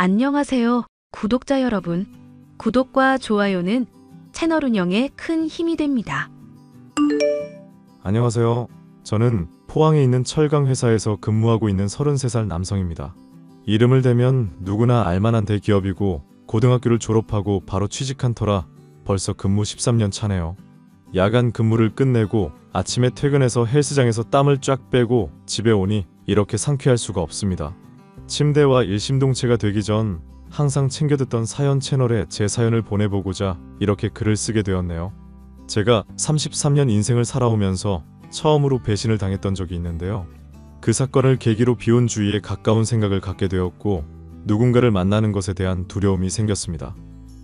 안녕하세요, 구독자 여러분. 구독과 좋아요는 채널 운영에 큰 힘이 됩니다. 안녕하세요. 저는 포항에 있는 철강 회사에서 근무하고 있는 33살 남성입니다. 이름을 대면 누구나 알만한 대기업이고 고등학교를 졸업하고 바로 취직한 터라 벌써 근무 13년 차네요. 야간 근무를 끝내고 아침에 퇴근해서 헬스장에서 땀을 쫙 빼고 집에 오니 이렇게 상쾌할 수가 없습니다. 침대와 일심동체가 되기 전 항상 챙겨 듣던 사연 채널에 제 사연을 보내보고자 이렇게 글을 쓰게 되었네요. 제가 33년 인생을 살아오면서 처음으로 배신을 당했던 적이 있는데요. 그 사건을 계기로 비혼 주의에 가까운 생각을 갖게 되었고 누군가를 만나는 것에 대한 두려움이 생겼습니다.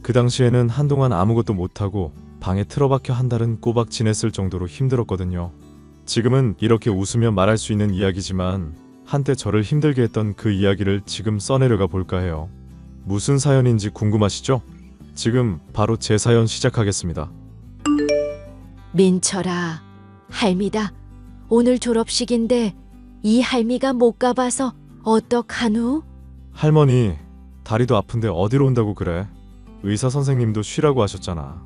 그 당시에는 한동안 아무것도 못하고 방에 틀어박혀 한 달은 꼬박 지냈을 정도로 힘들었거든요. 지금은 이렇게 웃으며 말할 수 있는 이야기지만 한때 저를 힘들게 했던 그 이야기를 지금 써내려가 볼까 해요. 무슨 사연인지 궁금하시죠? 지금 바로 제 사연 시작하겠습니다. 민철아, 할미다. 오늘 졸업식인데 이 할미가 못 가봐서 어떡하누? 할머니, 다리도 아픈데 어디로 온다고 그래? 의사 선생님도 쉬라고 하셨잖아.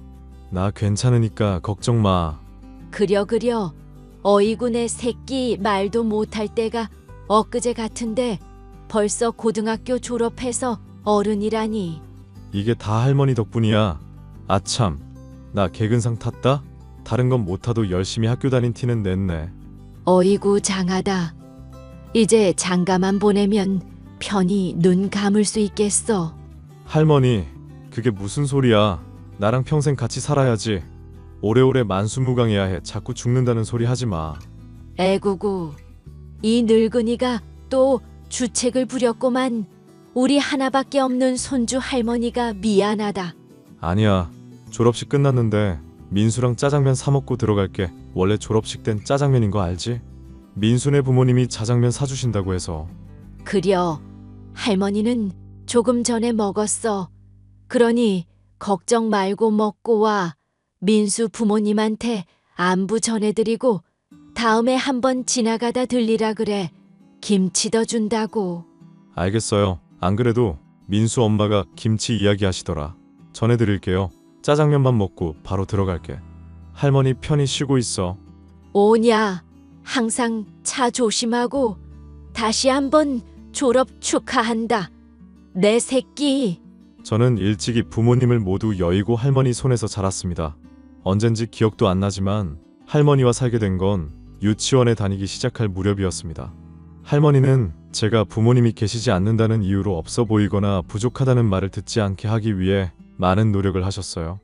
나 괜찮으니까 걱정 마. 그려. 어이구 내 새끼 말도 못할 때가 엊그제 같은데 벌써 고등학교 졸업해서 어른이라니. 이게 다 할머니 덕분이야. 아참, 나 개근상 탔다? 다른 건 못 타도 열심히 학교 다닌 티는 냈네. 어이구 장하다. 이제 장가만 보내면 편히 눈 감을 수 있겠어. 할머니, 그게 무슨 소리야. 나랑 평생 같이 살아야지. 오래오래 만수무강해야 해. 자꾸 죽는다는 소리 하지 마. 애구구, 이 늙은이가 또 주책을 부렸구만. 우리 하나밖에 없는 손주 할머니가 미안하다. 아니야. 졸업식 끝났는데 민수랑 짜장면 사 먹고 들어갈게. 원래 졸업식 땐 짜장면인 거 알지? 민수네 부모님이 자장면 사주신다고 해서. 그려. 할머니는 조금 전에 먹었어. 그러니 걱정 말고 먹고 와. 민수 부모님한테 안부 전해드리고 다음에 한번 지나가다 들리라 그래. 김치 더 준다고. 알겠어요. 안 그래도 민수 엄마가 김치 이야기 하시더라. 전해드릴게요. 짜장면만 먹고 바로 들어갈게. 할머니 편히 쉬고 있어. 오냐. 항상 차 조심하고 다시 한번 졸업 축하한다. 내 새끼. 저는 일찍이 부모님을 모두 여의고 할머니 손에서 자랐습니다. 언젠지 기억도 안 나지만 할머니와 살게 된 건 유치원에 다니기 시작할 무렵이었습니다. 할머니는 제가 부모님이 계시지 않는다는 이유로 없어 보이거나 부족하다는 말을 듣지 않게 하기 위해 많은 노력을 하셨어요.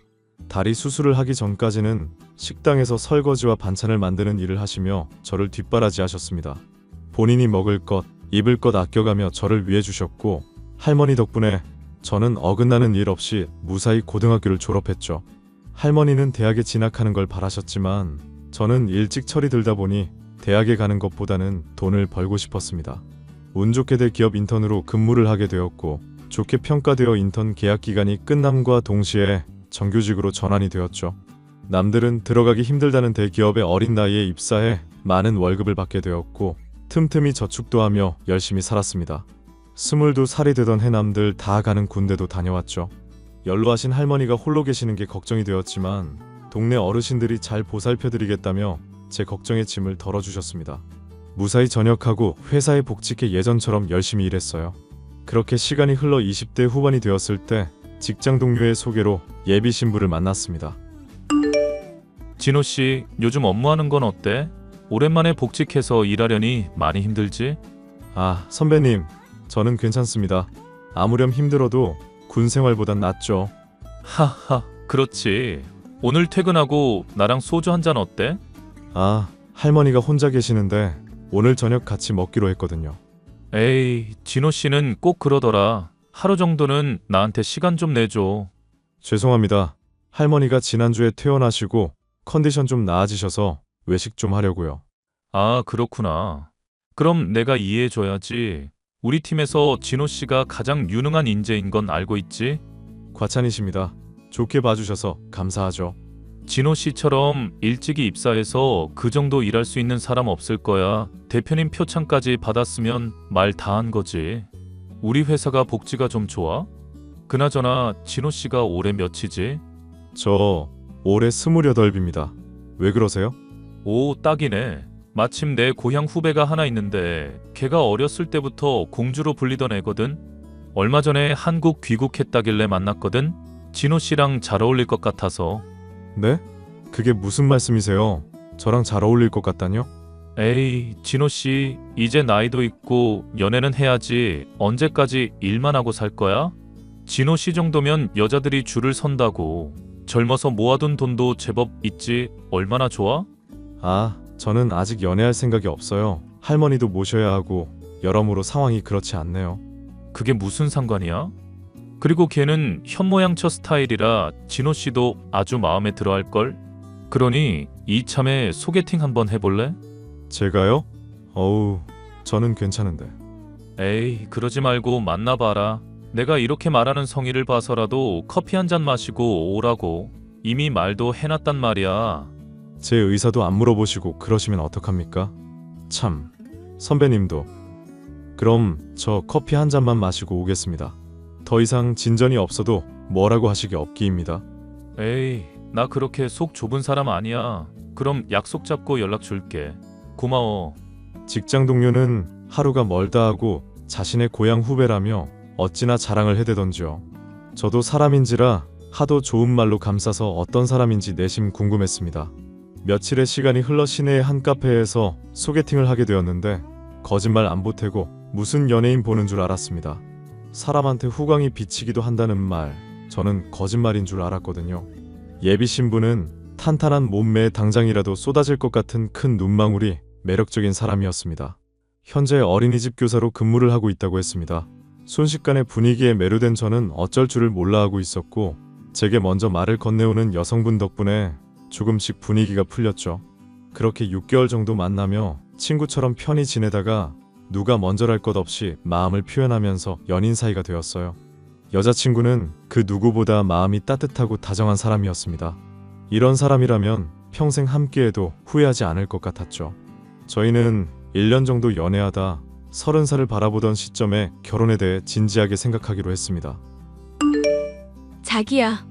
다리 수술을 하기 전까지는 식당에서 설거지와 반찬을 만드는 일을 하시며 저를 뒷바라지 하셨습니다. 본인이 먹을 것, 입을 것 아껴가며 저를 위해 주셨고 할머니 덕분에 저는 어긋나는 일 없이 무사히 고등학교를 졸업했죠. 할머니는 대학에 진학하는 걸 바라셨지만 저는 일찍 철이 들다 보니 대학에 가는 것보다는 돈을 벌고 싶었습니다. 운 좋게 대기업 인턴으로 근무를 하게 되었고 좋게 평가되어 인턴 계약 기간이 끝남과 동시에 정규직으로 전환이 되었죠. 남들은 들어가기 힘들다는 대기업에 어린 나이에 입사해 많은 월급을 받게 되었고 틈틈이 저축도 하며 열심히 살았습니다. 22살이 되던 해남들 다 가는 군대도 다녀왔죠. 연로하신 할머니가 홀로 계시는 게 걱정이 되었지만 동네 어르신들이 잘 보살펴드리겠다며 제 걱정의 짐을 덜어주셨습니다. 무사히 전역하고 회사에 복직해 예전처럼 열심히 일했어요. 그렇게 시간이 흘러 20대 후반이 되었을 때 직장 동료의 소개로 예비 신부를 만났습니다. 진호씨, 요즘 업무하는 건 어때? 오랜만에 복직해서 일하려니 많이 힘들지? 아, 선배님, 저는 괜찮습니다. 아무렴 힘들어도 군 생활보단 낫죠. 하하, 그렇지. 오늘 퇴근하고 나랑 소주 한잔 어때? 아, 할머니가 혼자 계시는데 오늘 저녁 같이 먹기로 했거든요. 에이, 진호씨는 꼭 그러더라. 하루 정도는 나한테 시간 좀 내줘. 죄송합니다. 할머니가 지난주에 퇴원하시고 컨디션 좀 나아지셔서 외식 좀 하려고요. 아, 그렇구나. 그럼 내가 이해해줘야지. 우리 팀에서 진호씨가 가장 유능한 인재인 건 알고 있지? 과찬이십니다. 좋게 봐주셔서 감사하죠. 진호씨처럼 일찍이 입사해서 그 정도 일할 수 있는 사람 없을 거야. 대표님 표창까지 받았으면 말 다 한 거지. 우리 회사가 복지가 좀 좋아? 그나저나 진호 씨가 올해 몇이지? 저 올해 28입니다. 왜 그러세요? 오, 딱이네. 마침 내 고향 후배가 하나 있는데 걔가 어렸을 때부터 공주로 불리던 애거든. 얼마 전에 한국 귀국했다길래 만났거든. 진호 씨랑 잘 어울릴 것 같아서. 네? 그게 무슨 말씀이세요? 저랑 잘 어울릴 것 같다뇨? 에이, 진호 씨, 이제 나이도 있고 연애는 해야지. 언제까지 일만 하고 살 거야? 진호 씨 정도면 여자들이 줄을 선다고. 젊어서 모아둔 돈도 제법 있지. 얼마나 좋아? 아, 저는 아직 연애할 생각이 없어요. 할머니도 모셔야 하고 여러모로 상황이 그렇지 않네요. 그게 무슨 상관이야? 그리고 걔는 현모양처 스타일이라 진호 씨도 아주 마음에 들어 할걸? 그러니 이참에 소개팅 한번 해볼래? 제가요? 어우, 저는 괜찮은데. 에이, 그러지 말고 만나봐라. 내가 이렇게 말하는 성의를 봐서라도 커피 한 잔 마시고 오라고. 이미 말도 해놨단 말이야. 제 의사도 안 물어보시고 그러시면 어떡합니까? 참, 선배님도. 그럼 저 커피 한 잔만 마시고 오겠습니다. 더 이상 진전이 없어도 뭐라고 하시기 없기입니다. 에이, 나 그렇게 속 좁은 사람 아니야. 그럼 약속 잡고 연락 줄게. 고마워. 직장 동료는 하루가 멀다 하고 자신의 고향 후배라며 어찌나 자랑을 해대던지요. 저도 사람인지라 하도 좋은 말로 감싸서 어떤 사람인지 내심 궁금했습니다. 며칠의 시간이 흘러 시내의 한 카페에서 소개팅을 하게 되었는데 거짓말 안 보태고 무슨 연예인 보는 줄 알았습니다. 사람한테 후광이 비치기도 한다는 말, 저는 거짓말인 줄 알았거든요. 예비 신부는 탄탄한 몸매에 당장이라도 쏟아질 것 같은 큰 눈망울이 매력적인 사람이었습니다. 현재 어린이집 교사로 근무를 하고 있다고 했습니다. 순식간에 분위기에 매료된 저는 어쩔 줄을 몰라 하고 있었고 제게 먼저 말을 건네오는 여성분 덕분에 조금씩 분위기가 풀렸죠. 그렇게 6개월 정도 만나며 친구처럼 편히 지내다가 누가 먼저랄 것 없이 마음을 표현하면서 연인 사이가 되었어요. 여자친구는 그 누구보다 마음이 따뜻하고 다정한 사람이었습니다. 이런 사람이라면 평생 함께해도 후회하지 않을 것 같았죠. 저희는 1년 정도 연애하다 30살을 바라보던 시점에 결혼에 대해 진지하게 생각하기로 했습니다. 자기야,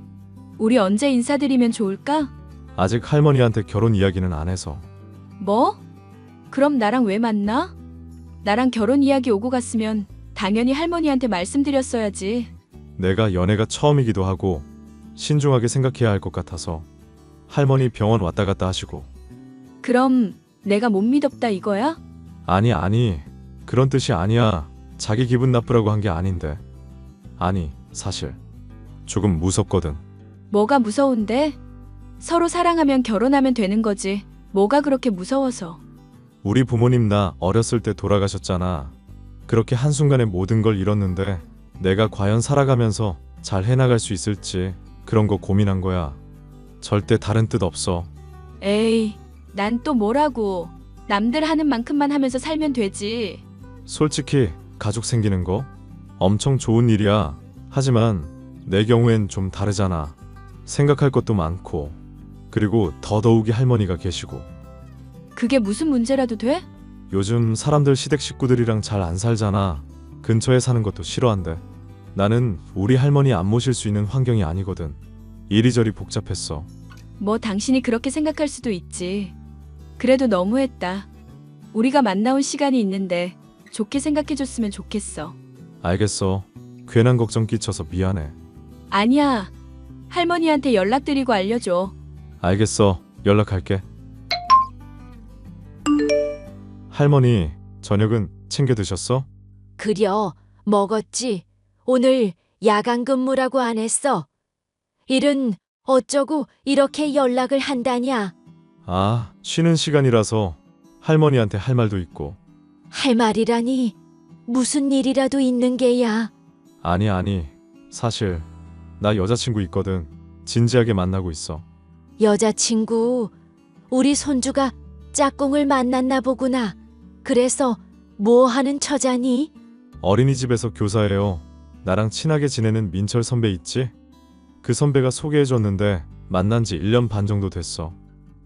우리 언제 인사드리면 좋을까? 아직 할머니한테 결혼 이야기는 안 해서. 뭐? 그럼 나랑 왜 만나? 나랑 결혼 이야기 오고 갔으면 당연히 할머니한테 말씀드렸어야지. 내가 연애가 처음이기도 하고 신중하게 생각해야 할 것 같아서. 할머니 병원 왔다 갔다 하시고. 그럼 내가 못 믿었다 이거야? 아니 그런 뜻이 아니야. 자기 기분 나쁘라고 한 게 아닌데. 아니 사실 조금 무섭거든. 뭐가 무서운데? 서로 사랑하면 결혼하면 되는 거지. 뭐가 그렇게 무서워서. 우리 부모님 나 어렸을 때 돌아가셨잖아. 그렇게 한순간에 모든 걸 잃었는데 내가 과연 살아가면서 잘 해나갈 수 있을지 그런 거 고민한 거야. 절대 다른 뜻 없어. 에이, 난 또 뭐라고. 남들 하는 만큼만 하면서 살면 되지. 솔직히 가족 생기는 거 엄청 좋은 일이야. 하지만 내 경우엔 좀 다르잖아. 생각할 것도 많고 그리고 더더욱이 할머니가 계시고. 그게 무슨 문제라도 돼? 요즘 사람들 시댁 식구들이랑 잘 안 살잖아. 근처에 사는 것도 싫어한대. 나는 우리 할머니 안 모실 수 있는 환경이 아니거든. 이리저리 복잡했어. 뭐 당신이 그렇게 생각할 수도 있지. 그래도 너무했다. 우리가 만나온 시간이 있는데 좋게 생각해줬으면 좋겠어. 알겠어. 괜한 걱정 끼쳐서 미안해. 아니야. 할머니한테 연락드리고 알려줘. 알겠어. 연락할게. 할머니, 저녁은 챙겨 드셨어? 그려, 먹었지. 오늘 야간 근무라고 안 했어. 일은 어쩌고 이렇게 연락을 한다냐. 아, 쉬는 시간이라서 할머니한테 할 말도 있고. 할 말이라니 무슨 일이라도 있는 게야. 아니. 사실 나 여자친구 있거든. 진지하게 만나고 있어. 여자친구, 우리 손주가 짝꿍을 만났나 보구나. 그래서 뭐 하는 처자니? 어린이집에서 교사예요. 나랑 친하게 지내는 민철 선배 있지? 그 선배가 소개해줬는데 만난 지 1년 반 정도 됐어.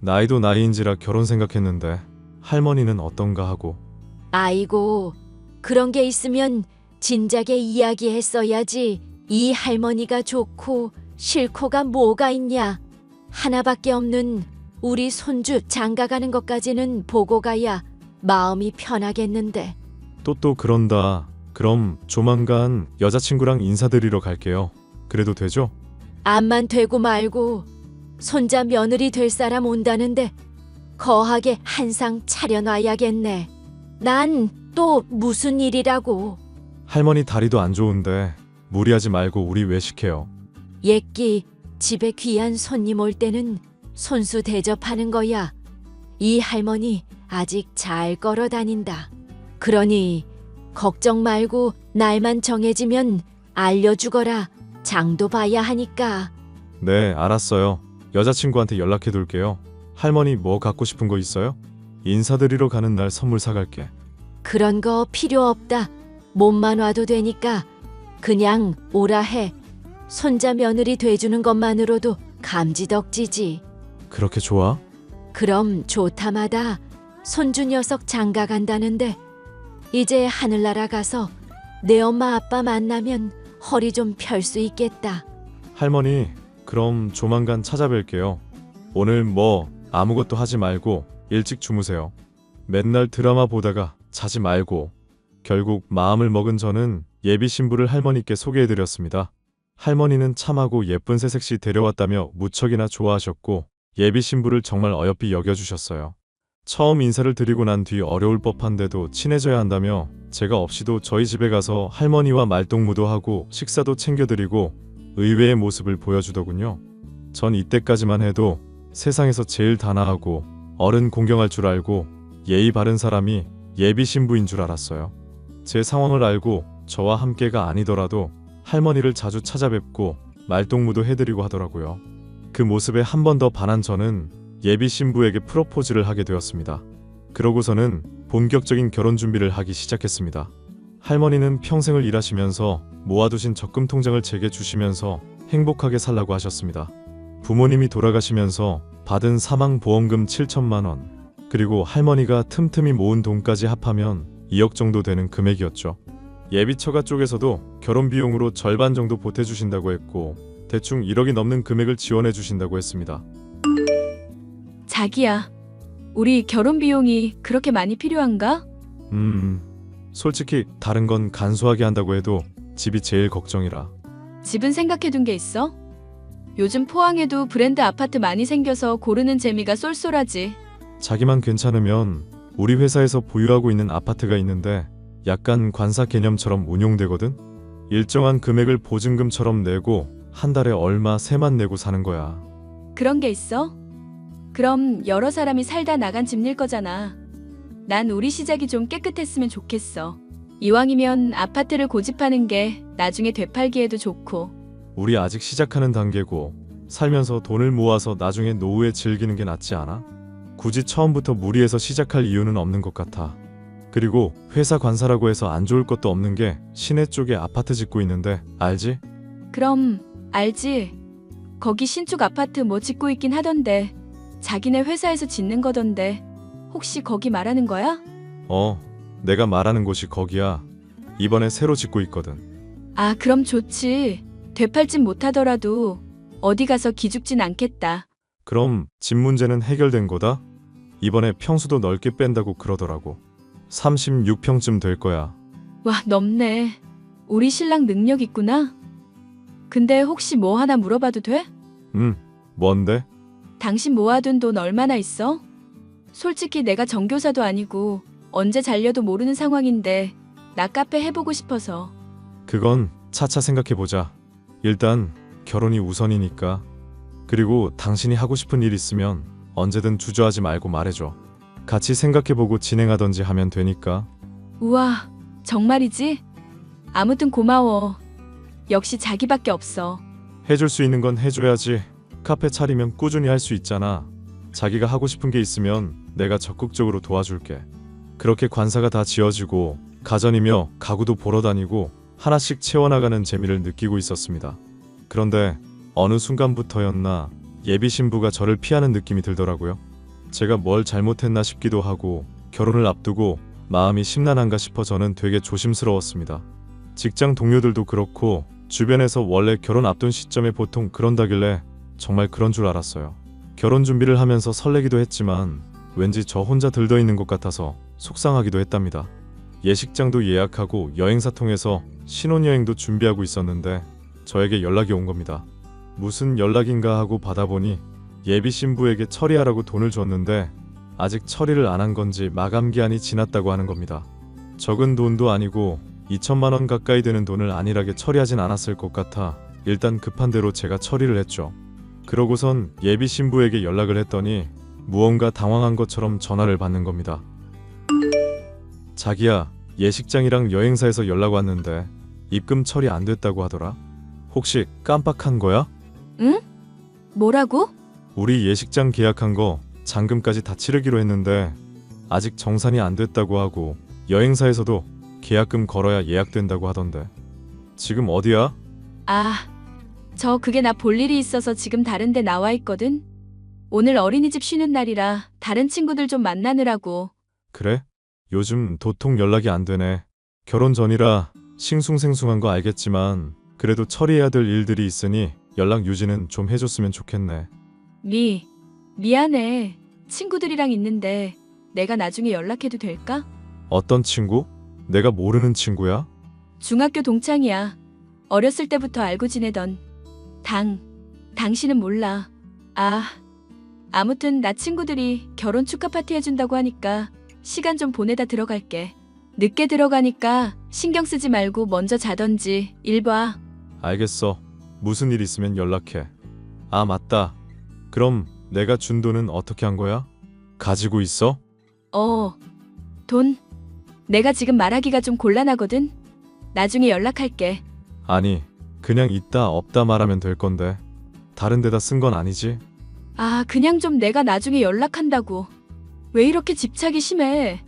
나이도 나이인지라 결혼 생각했는데 할머니는 어떤가 하고. 아이고, 그런 게 있으면 진작에 이야기했어야지. 이 할머니가 좋고 싫고가 뭐가 있냐. 하나밖에 없는 우리 손주 장가가는 것까지는 보고 가야 마음이 편하겠는데. 또 그런다. 그럼 조만간 여자친구랑 인사드리러 갈게요. 그래도 되죠? 암만 되고 말고 손자 며느리 될 사람 온다는데 거하게 한상 차려놔야겠네. 난 또 무슨 일이라고. 할머니 다리도 안 좋은데 무리하지 말고 우리 외식해요. 옛기 집에 귀한 손님 올 때는 손수 대접하는 거야. 이 할머니 아직 잘 걸어 다닌다. 그러니 걱정 말고 날만 정해지면 알려주거라. 장도 봐야 하니까. 네, 알았어요. 여자친구한테 연락해 둘게요. 할머니 뭐 갖고 싶은 거 있어요? 인사드리러 가는 날 선물 사갈게. 그런 거 필요 없다. 몸만 와도 되니까 그냥 오라 해. 손자 며느리 돼주는 것만으로도 감지덕지지. 그렇게 좋아? 그럼 좋다마다 손주 녀석 장가 간다는데 이제 하늘나라 가서 내 엄마 아빠 만나면 허리 좀 펼 수 있겠다. 할머니, 그럼 조만간 찾아뵐게요. 오늘 뭐 아무것도 하지 말고 일찍 주무세요. 맨날 드라마 보다가 자지 말고. 결국 마음을 먹은 저는 예비 신부를 할머니께 소개해드렸습니다. 할머니는 참하고 예쁜 새색시 데려왔다며 무척이나 좋아하셨고 예비 신부를 정말 어여삐 여겨주셨어요. 처음 인사를 드리고 난 뒤 어려울 법한데도 친해져야 한다며 제가 없이도 저희 집에 가서 할머니와 말동무도 하고 식사도 챙겨드리고 의외의 모습을 보여주더군요. 전 이때까지만 해도 세상에서 제일 단아하고 어른 공경할 줄 알고 예의 바른 사람이 예비 신부인 줄 알았어요. 제 상황을 알고 저와 함께가 아니더라도 할머니를 자주 찾아뵙고 말동무도 해드리고 하더라고요. 그 모습에 한 번 더 반한 저는 예비 신부에게 프로포즈를 하게 되었습니다. 그러고서는 본격적인 결혼 준비를 하기 시작했습니다. 할머니는 평생을 일하시면서 모아두신 적금 통장을 제게 주시면서 행복하게 살라고 하셨습니다. 부모님이 돌아가시면서 받은 사망보험금 7천만 원, 그리고 할머니가 틈틈이 모은 돈까지 합하면 2억 정도 되는 금액이었죠. 예비처가 쪽에서도 결혼 비용으로 절반 정도 보태주신다고 했고 대충 1억이 넘는 금액을 지원해 주신다고 했습니다. 자기야, 우리 결혼 비용이 그렇게 많이 필요한가? 솔직히 다른 건 간소하게 한다고 해도 집이 제일 걱정이라. 집은 생각해둔 게 있어? 요즘 포항에도 브랜드 아파트 많이 생겨서 고르는 재미가 쏠쏠하지. 자기만 괜찮으면 우리 회사에서 보유하고 있는 아파트가 있는데 약간 관사 개념처럼 운용되거든? 일정한 금액을 보증금처럼 내고 한 달에 얼마 세만 내고 사는 거야. 그런 게 있어? 그럼 여러 사람이 살다 나간 집일 거잖아. 난 우리 시작이 좀 깨끗했으면 좋겠어. 이왕이면 아파트를 고집하는 게 나중에 되팔기에도 좋고. 우리 아직 시작하는 단계고 살면서 돈을 모아서 나중에 노후에 즐기는 게 낫지 않아? 굳이 처음부터 무리해서 시작할 이유는 없는 것 같아. 그리고 회사 관사라고 해서 안 좋을 것도 없는 게 시내 쪽에 아파트 짓고 있는데 알지? 그럼 알지. 거기 신축 아파트 뭐 짓고 있긴 하던데 자기네 회사에서 짓는 거던데 혹시 거기 말하는 거야? 내가 말하는 곳이 거기야. 이번에 새로 짓고 있거든. 아, 그럼 좋지. 되팔진 못하더라도 어디 가서 기죽진 않겠다. 그럼 집 문제는 해결된 거다? 이번에 평수도 넓게 뺀다고 그러더라고. 36평쯤 될 거야. 와, 넓네. 우리 신랑 능력 있구나. 근데 혹시 뭐 하나 물어봐도 돼? 뭔데? 당신 모아둔 돈 얼마나 있어? 솔직히 내가 정교사도 아니고 언제 잘려도 모르는 상황인데 나 카페 해보고 싶어서. 그건 차차 생각해보자. 일단 결혼이 우선이니까. 그리고 당신이 하고 싶은 일 있으면 언제든 주저하지 말고 말해줘. 같이 생각해보고 진행하던지 하면 되니까. 우와, 정말이지? 아무튼 고마워. 역시 자기밖에 없어. 해줄 수 있는 건 해줘야지. 카페 차리면 꾸준히 할 수 있잖아. 자기가 하고 싶은 게 있으면 내가 적극적으로 도와줄게. 그렇게 관사가 다 지어지고 가전이며 가구도 보러 다니고 하나씩 채워나가는 재미를 느끼고 있었습니다. 그런데 어느 순간부터였나 예비 신부가 저를 피하는 느낌이 들더라고요. 제가 뭘 잘못했나 싶기도 하고 결혼을 앞두고 마음이 심란한가 싶어 저는 되게 조심스러웠습니다. 직장 동료들도 그렇고 주변에서 원래 결혼 앞둔 시점에 보통 그런다길래 정말 그런 줄 알았어요. 결혼 준비를 하면서 설레기도 했지만 왠지 저 혼자 들떠 있는 것 같아서 속상하기도 했답니다. 예식장도 예약하고 여행사 통해서 신혼여행도 준비하고 있었는데 저에게 연락이 온 겁니다. 무슨 연락인가 하고 받아보니 예비 신부에게 처리하라고 돈을 줬는데 아직 처리를 안 한 건지 마감 기한이 지났다고 하는 겁니다. 적은 돈도 아니고 2천만 원 가까이 되는 돈을 안일하게 처리하진 않았을 것 같아 일단 급한 대로 제가 처리를 했죠. 그러고선 예비 신부에게 연락을 했더니 무언가 당황한 것처럼 전화를 받는 겁니다. 자기야, 예식장이랑 여행사에서 연락 왔는데 입금 처리 안 됐다고 하더라. 혹시 깜빡한 거야? 응? 뭐라고? 우리 예식장 계약한 거 잔금까지 다 치르기로 했는데 아직 정산이 안 됐다고 하고 여행사에서도 계약금 걸어야 예약된다고 하던데. 지금 어디야? 아, 그게 나 볼 일이 있어서 지금 다른 데 나와 있거든. 오늘 어린이집 쉬는 날이라 다른 친구들 좀 만나느라고. 그래? 요즘 도통 연락이 안 되네. 결혼 전이라 싱숭생숭한 거 알겠지만 그래도 처리해야 될 일들이 있으니 연락 유지는 좀 해줬으면 좋겠네. 미안해. 친구들이랑 있는데 내가 나중에 연락해도 될까? 어떤 친구? 내가 모르는 친구야? 중학교 동창이야. 어렸을 때부터 알고 지내던. 당신은 몰라. 아무튼 나 친구들이 결혼 축하 파티 해준다고 하니까 시간 좀 보내다 들어갈게. 늦게 들어가니까 신경 쓰지 말고 먼저 자던지 일 봐. 알겠어. 무슨 일 있으면 연락해. 아, 맞다. 그럼 내가 준 돈은 어떻게 한 거야? 가지고 있어? 돈. 내가 지금 말하기가 좀 곤란하거든. 나중에 연락할게. 아니, 그냥 있다 없다 말하면 될 건데. 다른 데다 쓴 건 아니지? 그냥 좀 내가 나중에 연락한다고. 왜 이렇게 집착이 심해?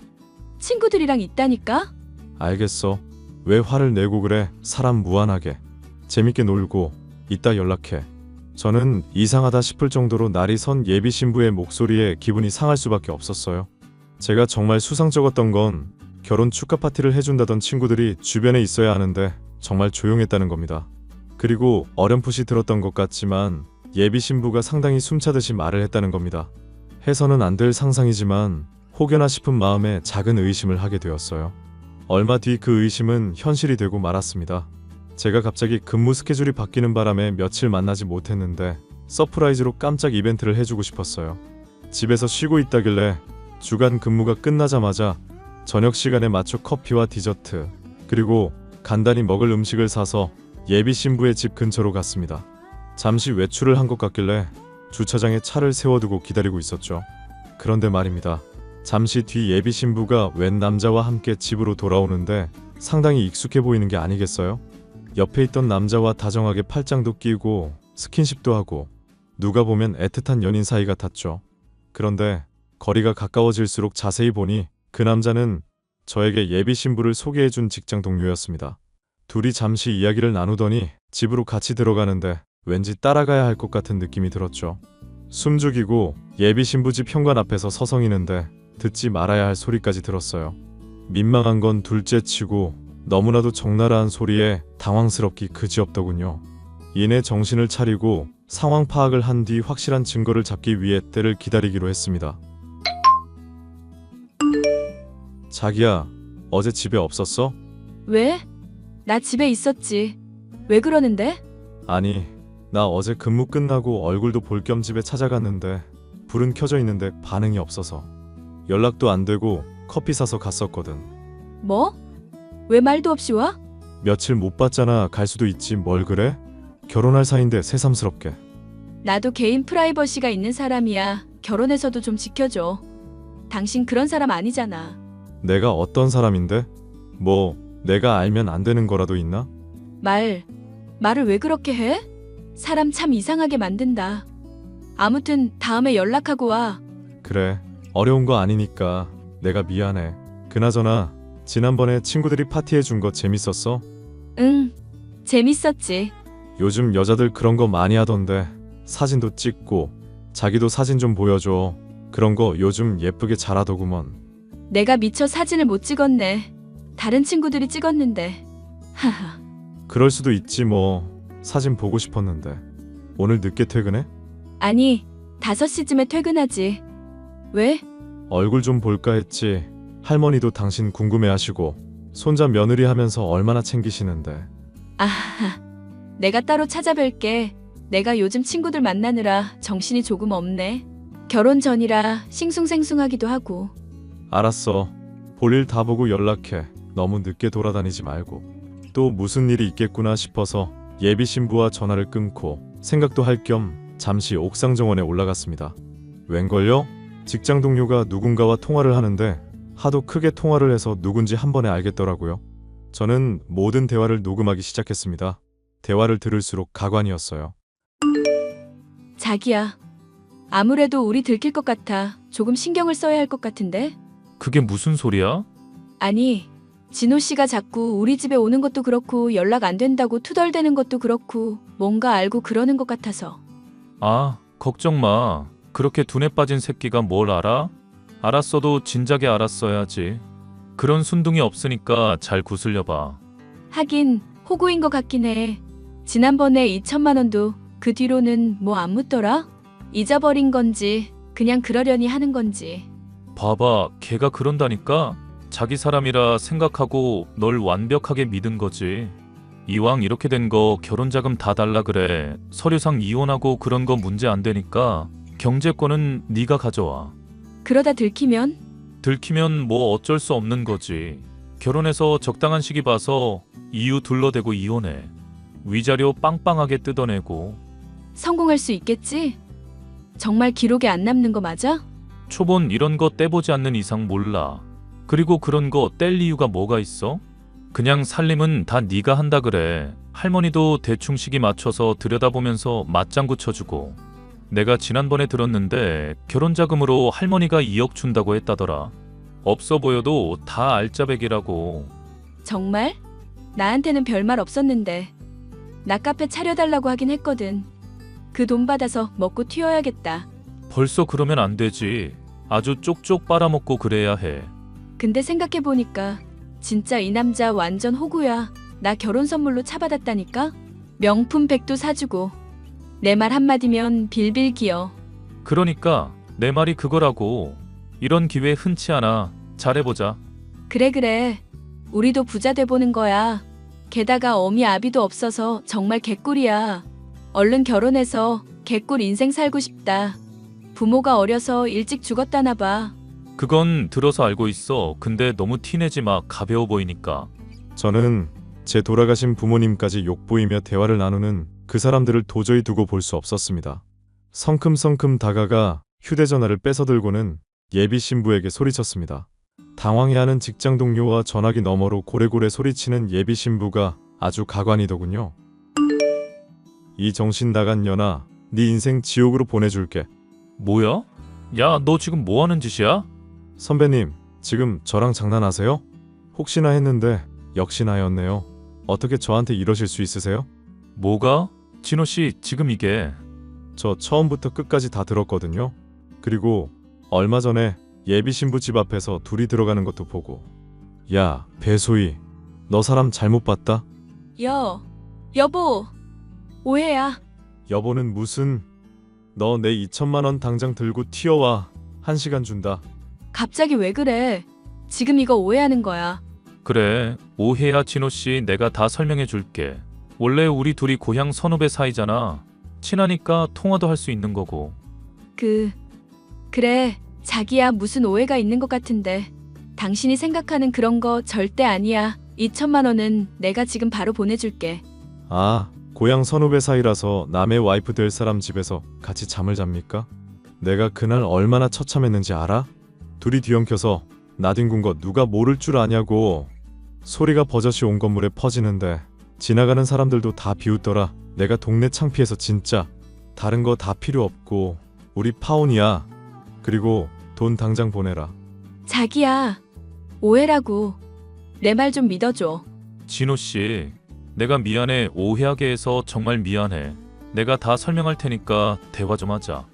친구들이랑 있다니까? 알겠어. 왜 화를 내고 그래? 사람 무한하게. 재밌게 놀고 이따 연락해. 저는 이상하다 싶을 정도로 날이 선 예비 신부의 목소리에 기분이 상할 수밖에 없었어요. 제가 정말 수상쩍었던 건 결혼 축하 파티를 해준다던 친구들이 주변에 있어야 하는데 정말 조용했다는 겁니다. 그리고 어렴풋이 들었던 것 같지만 예비 신부가 상당히 숨차듯이 말을 했다는 겁니다. 해서는 안 될 상상이지만 혹여나 싶은 마음에 작은 의심을 하게 되었어요. 얼마 뒤 그 의심은 현실이 되고 말았습니다. 제가 갑자기 근무 스케줄이 바뀌는 바람에 며칠 만나지 못했는데 서프라이즈로 깜짝 이벤트를 해주고 싶었어요. 집에서 쉬고 있다길래 주간 근무가 끝나자마자 저녁 시간에 맞춰 커피와 디저트 그리고 간단히 먹을 음식을 사서 예비 신부의 집 근처로 갔습니다. 잠시 외출을 한 것 같길래 주차장에 차를 세워두고 기다리고 있었죠. 그런데 말입니다. 잠시 뒤 예비 신부가 웬 남자와 함께 집으로 돌아오는데 상당히 익숙해 보이는 게 아니겠어요? 옆에 있던 남자와 다정하게 팔짱도 끼고 스킨십도 하고 누가 보면 애틋한 연인 사이 같았죠. 그런데 거리가 가까워질수록 자세히 보니 그 남자는 저에게 예비 신부를 소개해준 직장 동료였습니다. 둘이 잠시 이야기를 나누더니 집으로 같이 들어가는데 왠지 따라가야 할 것 같은 느낌이 들었죠. 숨죽이고 예비 신부 집 현관 앞에서 서성이는데 듣지 말아야 할 소리까지 들었어요. 민망한 건 둘째치고 너무나도 적나라한 소리에 당황스럽기 그지없더군요. 이내 정신을 차리고 상황 파악을 한 뒤 확실한 증거를 잡기 위해 때를 기다리기로 했습니다. 자기야, 어제 집에 없었어? 왜? 나 집에 있었지. 왜 그러는데? 아니, 나 어제 근무 끝나고 얼굴도 볼 겸 집에 찾아갔는데 불은 켜져 있는데 반응이 없어서 연락도 안 되고 커피 사서 갔었거든. 뭐? 왜 말도 없이 와? 며칠 못 봤잖아. 갈 수도 있지 뭘 그래? 결혼할 사이인데 새삼스럽게. 나도 개인 프라이버시가 있는 사람이야. 결혼해서도 좀 지켜줘. 당신 그런 사람 아니잖아. 내가 어떤 사람인데? 뭐 내가 알면 안 되는 거라도 있나? 말을 왜 그렇게 해? 사람 참 이상하게 만든다. 아무튼 다음에 연락하고 와. 그래, 어려운 거 아니니까 내가 미안해. 그나저나 지난번에 친구들이 파티해 준 거 재밌었어? 응, 재밌었지. 요즘 여자들 그런 거 많이 하던데 사진도 찍고 자기도 사진 좀 보여줘. 그런 거 요즘 예쁘게 잘하더구먼. 내가 미처 사진을 못 찍었네. 다른 친구들이 찍었는데. 하하. 그럴 수도 있지 뭐. 사진 보고 싶었는데. 오늘 늦게 퇴근해? 아니, 5시쯤에 퇴근하지. 왜? 얼굴 좀 볼까 했지. 할머니도 당신 궁금해하시고 손자 며느리 하면서 얼마나 챙기시는데. 아하. 내가 따로 찾아뵐게. 내가 요즘 친구들 만나느라 정신이 조금 없네. 결혼 전이라 싱숭생숭하기도 하고. 알았어. 볼일 다 보고 연락해. 너무 늦게 돌아다니지 말고. 또 무슨 일이 있겠구나 싶어서 예비 신부와 전화를 끊고 생각도 할 겸 잠시 옥상 정원에 올라갔습니다. 웬걸요? 직장 동료가 누군가와 통화를 하는데 하도 크게 통화를 해서 누군지 한 번에 알겠더라고요. 저는 모든 대화를 녹음하기 시작했습니다. 대화를 들을수록 가관이었어요. 자기야. 아무래도 우리 들킬 것 같아. 조금 신경을 써야 할 것 같은데? 그게 무슨 소리야? 아니, 진호 씨가 자꾸 우리 집에 오는 것도 그렇고 연락 안 된다고 투덜대는 것도 그렇고 뭔가 알고 그러는 것 같아서. 아, 걱정 마. 그렇게 둔에 빠진 새끼가 뭘 알아? 알았어도 진작에 알았어야지. 그런 순둥이 없으니까 잘 구슬려봐. 하긴 호구인 것 같긴 해. 지난번에 2천만 원도 그 뒤로는 뭐 안 묻더라? 잊어버린 건지 그냥 그러려니 하는 건지. 봐봐, 걔가 그런다니까? 자기 사람이라 생각하고 널 완벽하게 믿은 거지. 이왕 이렇게 된 거 결혼자금 다 달라 그래. 서류상 이혼하고 그런 거 문제 안 되니까 경제권은 네가 가져와. 그러다 들키면? 들키면 뭐 어쩔 수 없는 거지. 결혼해서 적당한 시기 봐서 이유 둘러대고 이혼해. 위자료 빵빵하게 뜯어내고. 성공할 수 있겠지? 정말 기록에 안 남는 거 맞아? 초본 이런 거 떼보지 않는 이상 몰라. 그리고 그런 거 뗄 이유가 뭐가 있어? 그냥 살림은 다 네가 한다 그래. 할머니도 대충 시기 맞춰서 들여다보면서 맞장구 쳐주고. 내가 지난번에 들었는데 결혼자금으로 할머니가 2억 준다고 했다더라. 없어 보여도 다 알짜배기라고. 정말? 나한테는 별말 없었는데. 나 카페 차려달라고 하긴 했거든. 그 돈 받아서 먹고 튀어야겠다. 벌써 그러면 안 되지. 아주 쪽쪽 빨아먹고 그래야 해. 근데 생각해보니까 진짜 이 남자 완전 호구야. 나 결혼 선물로 차 받았다니까? 명품 백도 사주고. 내 말 한마디면 빌빌 기어. 그러니까 내 말이 그거라고. 이런 기회 흔치 않아. 잘해보자. 그래. 우리도 부자 돼보는 거야. 게다가 어미 아비도 없어서 정말 개꿀이야. 얼른 결혼해서 개꿀 인생 살고 싶다. 부모가 어려서 일찍 죽었다나 봐. 그건 들어서 알고 있어. 근데 너무 티내지 마. 가벼워 보이니까. 저는 제 돌아가신 부모님까지 욕보이며 대화를 나누는 그 사람들을 도저히 두고 볼 수 없었습니다. 성큼성큼 다가가 휴대전화를 뺏어들고는 예비 신부에게 소리쳤습니다. 당황해하는 직장 동료와 전화기 너머로 고래고래 소리치는 예비 신부가 아주 가관이더군요. 이 정신 나간 년아, 네 인생 지옥으로 보내줄게. 뭐야? 야, 너 지금 뭐 하는 짓이야? 선배님, 지금 저랑 장난하세요? 혹시나 했는데 역시나였네요. 어떻게 저한테 이러실 수 있으세요? 뭐가? 진호 씨, 지금 이게. 저 처음부터 끝까지 다 들었거든요. 그리고 얼마 전에 예비 신부 집 앞에서 둘이 들어가는 것도 보고. 야, 배소희, 너 사람 잘못 봤다? 여보. 오해야. 여보는 무슨... 너 내 2천만 원 당장 들고 튀어와. 1시간 준다. 갑자기 왜 그래? 지금 이거 오해하는 거야. 그래, 오해야 진호 씨. 내가 다 설명해 줄게. 원래 우리 둘이 고향 선후배 사이잖아. 친하니까 통화도 할 수 있는 거고. 그래. 자기야, 무슨 오해가 있는 것 같은데. 당신이 생각하는 그런 거 절대 아니야. 2천만 원은 내가 지금 바로 보내줄게. 아, 고향 선후배 사이라서 남의 와이프 될 사람 집에서 같이 잠을 잡니까? 내가 그날 얼마나 처참했는지 알아? 둘이 뒤엉켜서 나뒹군 거 누가 모를 줄 아냐고. 소리가 버젓이 온 건물에 퍼지는데 지나가는 사람들도 다 비웃더라. 내가 동네 창피해서 진짜. 다른 거 다 필요 없고 우리 파혼이야. 그리고 돈 당장 보내라. 자기야, 오해라고. 내 말 좀 믿어줘. 진호 씨, 내가 미안해. 오해하게 해서 정말 미안해. 내가 다 설명할 테니까 대화 좀 하자.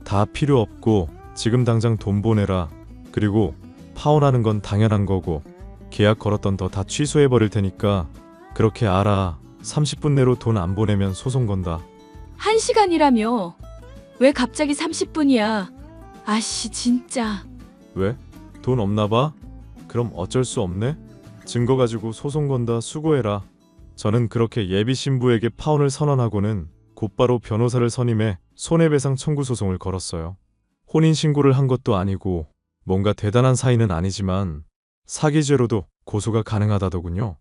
다 필요 없고 지금 당장 돈 보내라. 그리고 파혼하는 건 당연한 거고 계약 걸었던 거 다 취소해버릴 테니까 그렇게 알아. 30분 내로 돈 안 보내면 소송 건다. 1시간이라며. 왜 갑자기 30분이야? 아씨, 진짜. 왜? 돈 없나 봐? 그럼 어쩔 수 없네? 증거 가지고 소송 건다. 수고해라. 저는 그렇게 예비 신부에게 파혼을 선언하고는 곧바로 변호사를 선임해 손해배상 청구 소송을 걸었어요. 혼인신고를 한 것도 아니고 뭔가 대단한 사이는 아니지만 사기죄로도 고소가 가능하다더군요.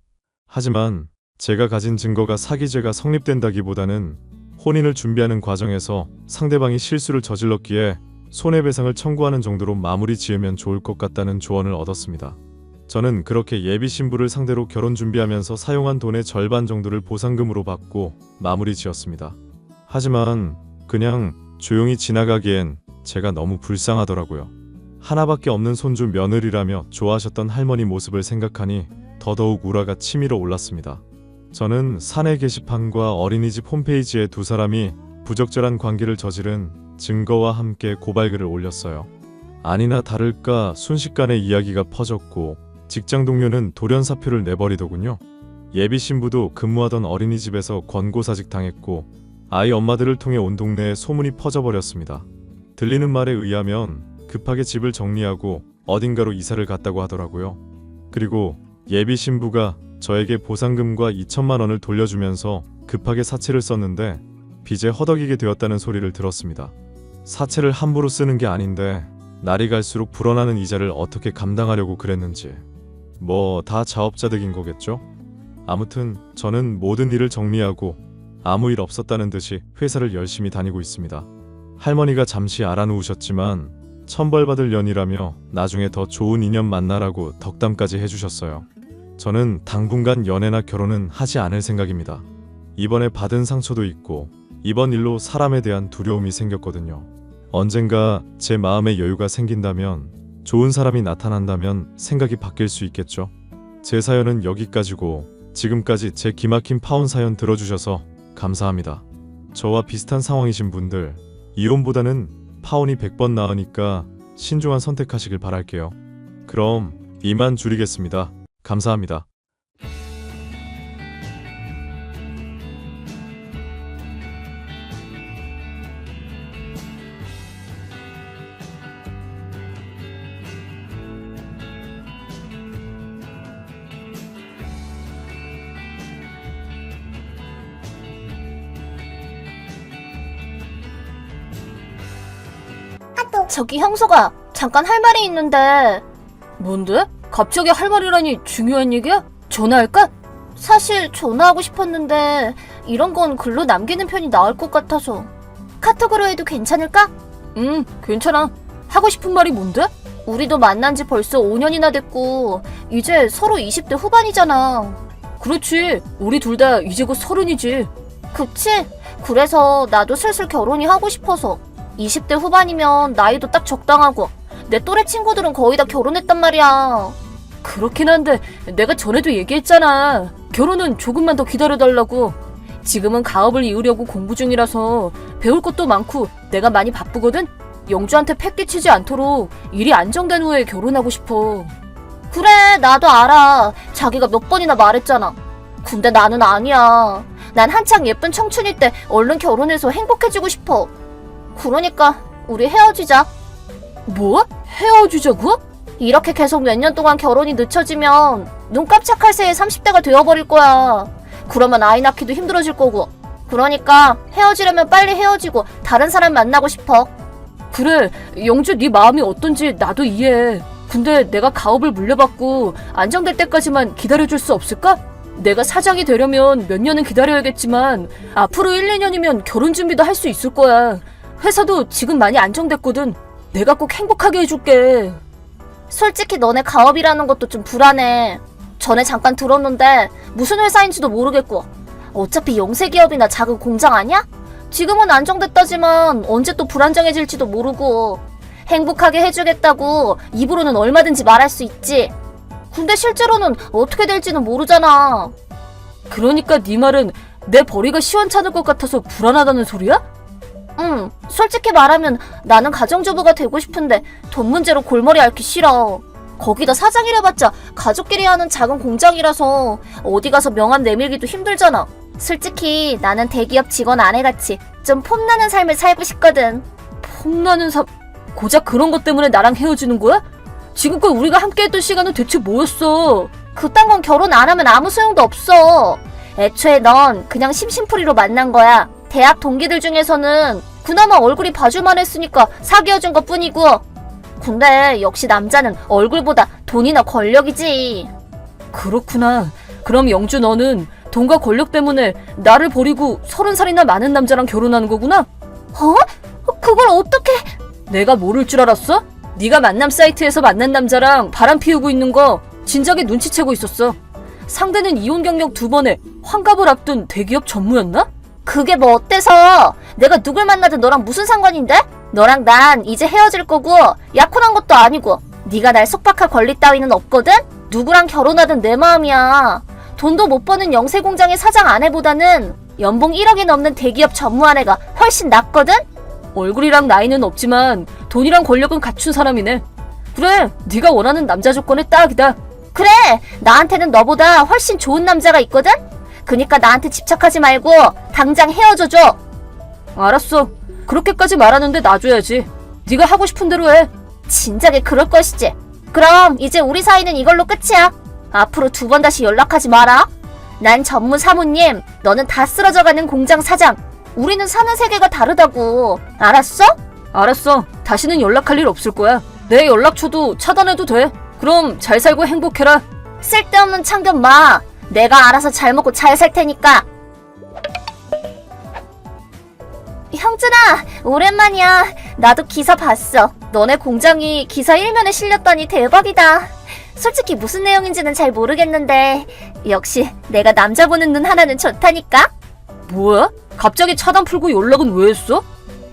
하지만 제가 가진 증거가 사기죄가 성립된다기보다는 혼인을 준비하는 과정에서 상대방이 실수를 저질렀기에 손해배상을 청구하는 정도로 마무리 지으면 좋을 것 같다는 조언을 얻었습니다. 저는 그렇게 예비 신부를 상대로 결혼 준비하면서 사용한 돈의 절반 정도를 보상금으로 받고 마무리 지었습니다. 하지만 그냥 조용히 지나가기엔 제가 너무 불쌍하더라고요. 하나밖에 없는 손주 며느리라며 좋아하셨던 할머니 모습을 생각하니 더더욱 우라가 치밀어 올랐습니다. 저는 사내 게시판과 어린이집 홈페이지에 두 사람이 부적절한 관계를 저지른 증거와 함께 고발글을 올렸어요. 아니나 다를까 순식간에 이야기가 퍼졌고 직장 동료는 돌연사표를 내버리더군요. 예비 신부도 근무하던 어린이집에서 권고사직 당했고 아이 엄마들을 통해 온 동네에 소문이 퍼져버렸습니다. 들리는 말에 의하면 급하게 집을 정리하고 어딘가로 이사를 갔다고 하더라고요. 그리고 예비 신부가 저에게 보상금과 2천만 원을 돌려주면서 급하게 사채를 썼는데 빚에 허덕이게 되었다는 소리를 들었습니다. 사채를 함부로 쓰는 게 아닌데 날이 갈수록 불어나는 이자를 어떻게 감당하려고 그랬는지 뭐 다 자업자득인 거겠죠? 아무튼 저는 모든 일을 정리하고 아무 일 없었다는 듯이 회사를 열심히 다니고 있습니다. 할머니가 잠시 알아누우셨지만 천벌받을 년이라며 나중에 더 좋은 인연 만나라고 덕담까지 해주셨어요. 저는 당분간 연애나 결혼은 하지 않을 생각입니다. 이번에 받은 상처도 있고 이번 일로 사람에 대한 두려움이 생겼거든요. 언젠가 제 마음에 여유가 생긴다면 좋은 사람이 나타난다면 생각이 바뀔 수 있겠죠. 제 사연은 여기까지고 지금까지 제 기막힌 파혼 사연 들어주셔서 감사합니다. 저와 비슷한 상황이신 분들 이혼보다는 파혼이 100번 나으니까 신중한 선택하시길 바랄게요. 그럼 이만 줄이겠습니다. 감사합니다. 저기 형석아, 잠깐 할 말이 있는데. 뭔데? 갑자기 할 말이라니 중요한 얘기야? 전화할까? 사실 전화하고 싶었는데 이런 건 글로 남기는 편이 나을 것 같아서. 카톡으로 해도 괜찮을까? 응, 괜찮아. 하고 싶은 말이 뭔데? 우리도 만난 지 벌써 5년이나 됐고 이제 서로 20대 후반이잖아. 그렇지, 우리 둘 다 이제 곧 30이지. 그치? 그래서 나도 슬슬 결혼이 하고 싶어서. 20대 후반이면 나이도 딱 적당하고 내 또래 친구들은 거의 다 결혼했단 말이야. 그렇긴 한데 내가 전에도 얘기했잖아. 결혼은 조금만 더 기다려달라고. 지금은 가업을 이으려고 공부 중이라서 배울 것도 많고 내가 많이 바쁘거든? 영주한테 팩 끼치지 않도록 일이 안정된 후에 결혼하고 싶어. 그래, 나도 알아. 자기가 몇 번이나 말했잖아. 근데 나는 아니야. 난 한창 예쁜 청춘일 때 얼른 결혼해서 행복해지고 싶어. 그러니까 우리 헤어지자. 뭐? 헤어지자고? 이렇게 계속 몇 년 동안 결혼이 늦춰지면 눈 깜짝할 새에 30대가 되어버릴 거야. 그러면 아이 낳기도 힘들어질 거고. 그러니까 헤어지려면 빨리 헤어지고 다른 사람 만나고 싶어. 그래, 영주 네 마음이 어떤지 나도 이해해. 근데 내가 가업을 물려받고 안정될 때까지만 기다려줄 수 없을까? 내가 사장이 되려면 몇 년은 기다려야겠지만 앞으로 1, 2년이면 결혼 준비도 할 수 있을 거야. 회사도 지금 많이 안정됐거든. 내가 꼭 행복하게 해줄게. 솔직히 너네 가업이라는 것도 좀 불안해. 전에 잠깐 들었는데 무슨 회사인지도 모르겠고. 어차피 영세기업이나 작은 공장 아니야? 지금은 안정됐다지만 언제 또 불안정해질지도 모르고. 행복하게 해주겠다고 입으로는 얼마든지 말할 수 있지. 근데 실제로는 어떻게 될지는 모르잖아. 그러니까 네 말은 내 벌이가 시원찮을 것 같아서 불안하다는 소리야? 응, 솔직히 말하면 나는 가정주부가 되고 싶은데 돈 문제로 골머리 앓기 싫어. 거기다 사장이라봤자 가족끼리 하는 작은 공장이라서 어디 가서 명함 내밀기도 힘들잖아. 솔직히 나는 대기업 직원 아내같이 좀 폼나는 삶을 살고 싶거든. 폼나는 삶? 고작 그런 것 때문에 나랑 헤어지는 거야? 지금껏 우리가 함께했던 시간은 대체 뭐였어? 그딴 건 결혼 안 하면 아무 소용도 없어. 애초에 넌 그냥 심심풀이로 만난 거야. 대학 동기들 중에서는 그나마 얼굴이 봐줄만 했으니까 사귀어준 것 뿐이고. 근데 역시 남자는 얼굴보다 돈이나 권력이지. 그렇구나. 그럼 영주 너는 돈과 권력 때문에 나를 버리고 30살이나 많은 남자랑 결혼하는 거구나? 어? 그걸 어떻게... 내가 모를 줄 알았어? 네가 만남 사이트에서 만난 남자랑 바람 피우고 있는 거 진작에 눈치채고 있었어. 상대는 이혼 경력 2번에 환갑을 앞둔 대기업 전무였나? 그게 뭐 어때서? 내가 누굴 만나든 너랑 무슨 상관인데? 너랑 난 이제 헤어질 거고 약혼한 것도 아니고 네가 날 속박할 권리 따위는 없거든? 누구랑 결혼하든 내 마음이야. 돈도 못 버는 영세공장의 사장 아내보다는 연봉 1억이 넘는 대기업 전무 아내가 훨씬 낫거든? 얼굴이랑 나이는 없지만 돈이랑 권력은 갖춘 사람이네. 그래, 네가 원하는 남자 조건에 딱이다. 그래, 나한테는 너보다 훨씬 좋은 남자가 있거든? 그니까 나한테 집착하지 말고 당장 헤어져줘. 알았어. 그렇게까지 말하는데 놔줘야지. 네가 하고 싶은 대로 해. 진작에 그럴 것이지. 그럼 이제 우리 사이는 이걸로 끝이야. 앞으로 2번 다시 연락하지 마라. 난 전무 사모님, 너는 다 쓰러져가는 공장 사장. 우리는 사는 세계가 다르다고. 알았어? 알았어. 다시는 연락할 일 없을 거야. 내 연락처도 차단해도 돼. 그럼 잘 살고 행복해라. 쓸데없는 참견 마. 내가 알아서 잘 먹고 잘 살 테니까. 형준아, 오랜만이야. 나도 기사 봤어. 너네 공장이 기사 1면에 실렸다니 대박이다. 솔직히 무슨 내용인지는 잘 모르겠는데 역시 내가 남자 보는 눈 하나는 좋다니까. 뭐야? 갑자기 차단 풀고 연락은 왜 했어?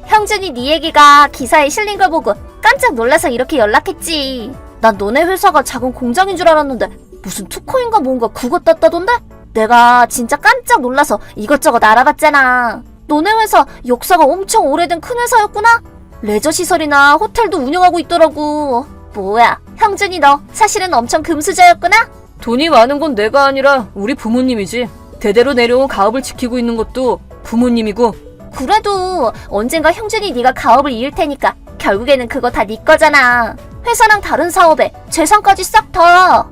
형준이 네 얘기가 기사에 실린 걸 보고 깜짝 놀라서 이렇게 연락했지. 난 너네 회사가 작은 공장인 줄 알았는데 무슨 투코인가 뭔가 그거 떴다던데? 내가 진짜 깜짝 놀라서 이것저것 알아봤잖아. 너네 회사 역사가 엄청 오래된 큰 회사였구나? 레저시설이나 호텔도 운영하고 있더라고. 뭐야, 형준이 너 사실은 엄청 금수저였구나? 돈이 많은 건 내가 아니라 우리 부모님이지. 대대로 내려온 가업을 지키고 있는 것도 부모님이고. 그래도 언젠가 형준이 네가 가업을 이을 테니까 결국에는 그거 다 네 거잖아. 회사랑 다른 사업에 재산까지 싹 다.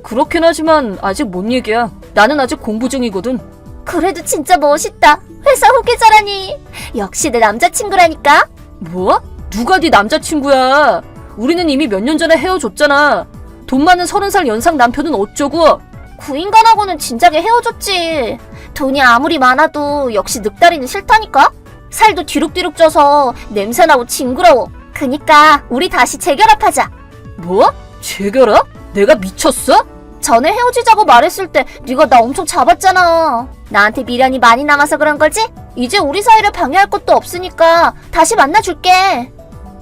그렇긴 하지만 아직 못 얘기야. 나는 아직 공부 중이거든. 그래도 진짜 멋있다. 회사 후계자라니. 역시 내 남자친구라니까. 뭐? 누가 네 남자친구야? 우리는 이미 몇 년 전에 헤어졌잖아. 돈 많은 30살 연상 남편은 어쩌고? 그 인간하고는 진작에 헤어졌지. 돈이 아무리 많아도 역시 늑다리는 싫다니까? 살도 뒤룩뒤룩 쪄서 냄새나고 징그러워. 그니까 우리 다시 재결합하자. 뭐? 재결합? 내가 미쳤어? 전에 헤어지자고 말했을 때 네가 나 엄청 잡았잖아. 나한테 미련이 많이 남아서 그런 거지? 이제 우리 사이를 방해할 것도 없으니까 다시 만나줄게.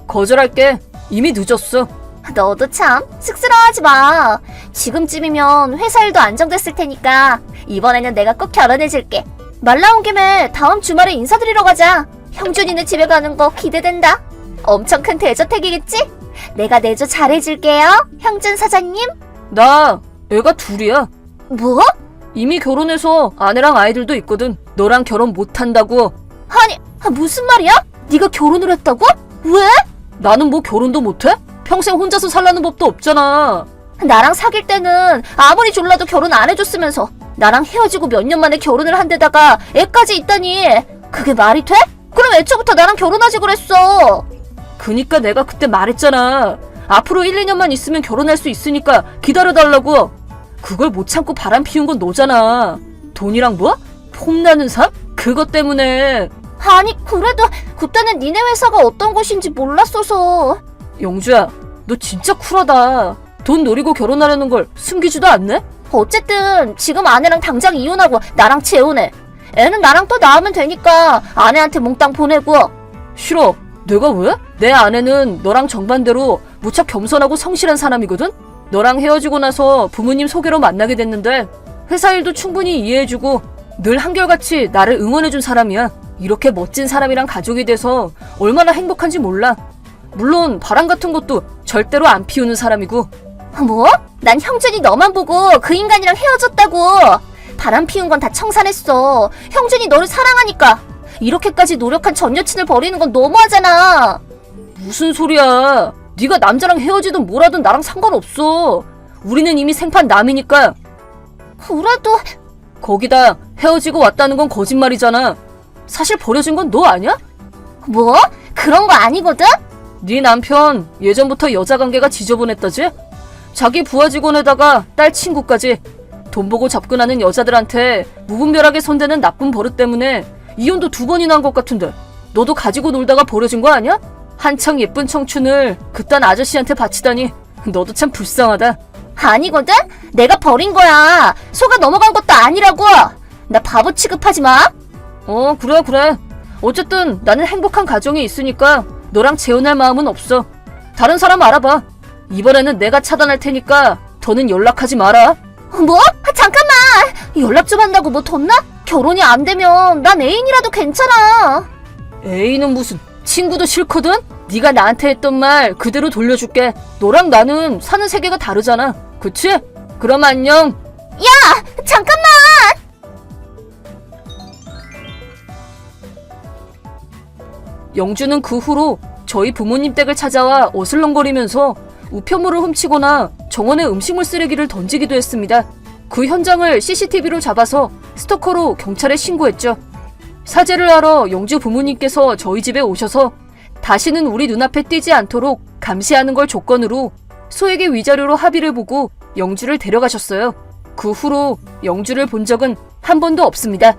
거절할게. 이미 늦었어. 너도 참 쑥스러워하지 마. 지금쯤이면 회사 일도 안정됐을 테니까 이번에는 내가 꼭 결혼해줄게. 말 나온 김에 다음 주말에 인사드리러 가자. 형준이네 집에 가는 거 기대된다. 엄청 큰 대저택이겠지? 내가 내조 잘해줄게요, 형준 사장님. 나 애가 둘이야. 뭐? 이미 결혼해서 아내랑 아이들도 있거든. 너랑 결혼 못한다고. 아니, 무슨 말이야? 네가 결혼을 했다고? 왜? 나는 뭐 결혼도 못해? 평생 혼자서 살라는 법도 없잖아. 나랑 사귈 때는 아무리 졸라도 결혼 안 해줬으면서 나랑 헤어지고 몇 년 만에 결혼을 한 데다가 애까지 있다니 그게 말이 돼? 그럼 애초부터 나랑 결혼하지 그랬어. 그니까 내가 그때 말했잖아. 앞으로 1, 2년만 있으면 결혼할 수 있으니까 기다려달라고. 그걸 못 참고 바람 피운 건 너잖아. 돈이랑 뭐? 폼나는 삶? 그것 때문에. 아니 그래도 그때는 니네 회사가 어떤 곳인지 몰랐어서. 영주야, 너 진짜 쿨하다. 돈 노리고 결혼하려는 걸 숨기지도 않네? 어쨌든 지금 아내랑 당장 이혼하고 나랑 재혼해. 애는 나랑 또 낳으면 되니까 아내한테 몽땅 보내고. 싫어. 내가 왜? 내 아내는 너랑 정반대로 무척 겸손하고 성실한 사람이거든? 너랑 헤어지고 나서 부모님 소개로 만나게 됐는데 회사 일도 충분히 이해해주고 늘 한결같이 나를 응원해준 사람이야. 이렇게 멋진 사람이랑 가족이 돼서 얼마나 행복한지 몰라. 물론 바람 같은 것도 절대로 안 피우는 사람이고. 뭐? 난 형준이 너만 보고 그 인간이랑 헤어졌다고. 바람 피운 건 다 청산했어. 형준이 너를 사랑하니까. 이렇게까지 노력한 전 여친을 버리는 건 너무하잖아. 무슨 소리야. 네가 남자랑 헤어지든 뭐라든 나랑 상관없어. 우리는 이미 생판 남이니까. 그래도 거기다 헤어지고 왔다는 건 거짓말이잖아. 사실 버려진 건 너 아니야? 뭐? 그런 거 아니거든? 네 남편 예전부터 여자 관계가 지저분했다지? 자기 부하 직원에다가 딸 친구까지 돈 보고 접근하는 여자들한테 무분별하게 손대는 나쁜 버릇 때문에 이혼도 2번이나 한 것 같은데 너도 가지고 놀다가 버려진 거 아니야? 한창 예쁜 청춘을 그딴 아저씨한테 바치다니 너도 참 불쌍하다. 아니거든? 내가 버린 거야. 속아 넘어간 것도 아니라고. 나 바보 취급하지 마. 그래. 어쨌든 나는 행복한 가정이 있으니까 너랑 재혼할 마음은 없어. 다른 사람 알아봐. 이번에는 내가 차단할 테니까 더는 연락하지 마라. 뭐? 잠깐만. 연락 좀 한다고 뭐 덧나? 결혼이 안 되면 난 애인이라도 괜찮아. 애인은 무슨, 친구도 싫거든? 네가 나한테 했던 말 그대로 돌려줄게. 너랑 나는 사는 세계가 다르잖아. 그치? 그럼 안녕. 야! 잠깐만! 영주는 그 후로 저희 부모님 댁을 찾아와 어슬렁거리면서 우편물을 훔치거나 정원에 음식물 쓰레기를 던지기도 했습니다. 그 현장을 CCTV로 잡아서 스토커로 경찰에 신고했죠. 사죄를 하러 영주 부모님께서 저희 집에 오셔서 다시는 우리 눈앞에 띄지 않도록 감시하는 걸 조건으로 소액의 위자료로 합의를 보고 영주를 데려가셨어요. 그 후로 영주를 본 적은 한 번도 없습니다.